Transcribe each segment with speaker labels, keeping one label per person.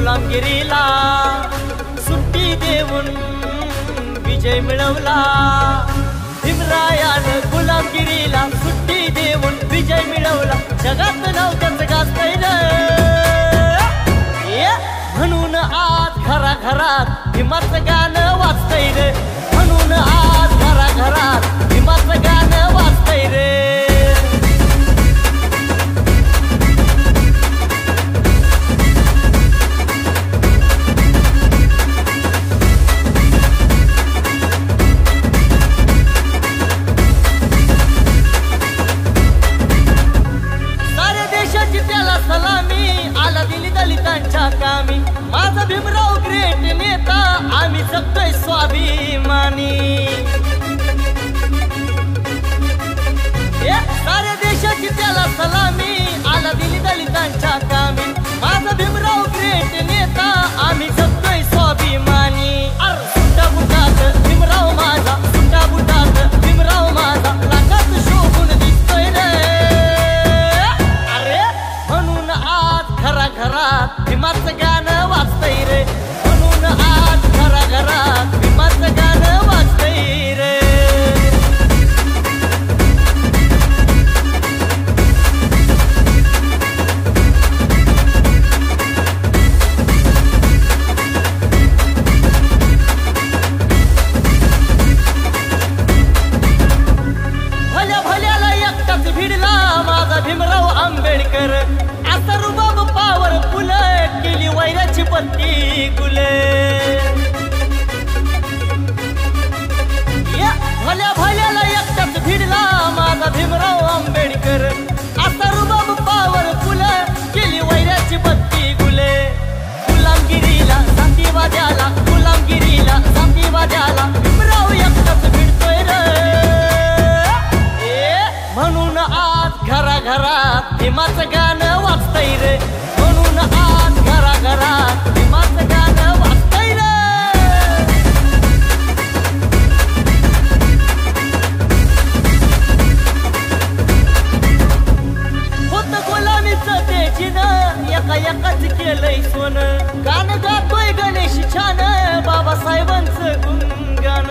Speaker 1: गुलामगिरीला सुट्टी देऊन विजय मिळवला। भीमरायानं गुलामगिरीला सुट्टी देऊन विजय मिळवला। जगात नाव त्याचं गाजतंय रे, म्हणून आज घराघरात भीमाचं गाणं वाजतंय रे, म्हणून आज घराघरात भीमाचं गाणं वाजतंय रे। दलितांच्या कामी माझा भीमराव ग्रेट नेता, आम्ही जगतोय स्वाभिमानी। साऱ्या देशाची त्याला सलामी, आला दिली दलितांच्या कामी माझा भीमराव ग्रेट नेता, आम्ही जगतोय स्वाभिमानी। सुट्टा बुटात भीमराव माझा, सुट्टा बुटात भीमराव माझा, लाखात शोभून दिसतोय रे। अरे म्हणून आज घराघरात भीमाचं गाणं वाजतंय रे, म्हणून आज घराघरात भीमाचं गाणं वाजतंय रे। भल्या भल्याला एकटाच भिडला माझा भीमराव आंबेडकर, आता रुबाब पॉवरफुल केली वैराची पत्ती गुले। भल्या भल्याला एकटाच भिडला माझा भीमराव आंबेडकर, आता रुबाब पॉवरफुल केली वैराची पत्ती गुले। गुलामगिरीला शांतीवाद्याला, गुलामगिरीला शांतीवाद्याला भीमराव एकटाच भिडतोय रे, म्हणून आज घराघरात भीमाचं गाणं वाजतंय रे, म्हणून आज घराघरात भीमाचं गाणं वाजतंय रे। होत गुलामीचं तेजीनं एका एकाच केलंय सोनं, गाणं गातोय गणेश छान बाबासाहेबांचं गुणगान।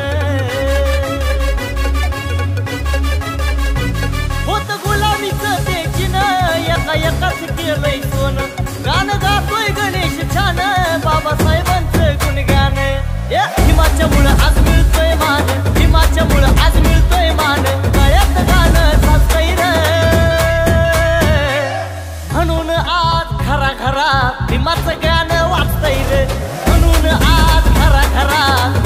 Speaker 1: होत गुलामीचं तेजीनं एका एकाच केलंय सोनं, गाणं गातोय गणेश छान बाबासाहेबांचं गुणगान। भीमाच्या मुळे आज मिळतोय मान, भीमाच्या मुळे आज मिळतोय मान, गळ्यात गाणं साजतंय रे, म्हणून आज घराघरात भीमाचं गाणं वाजतंय रे, म्हणून आज घराघरात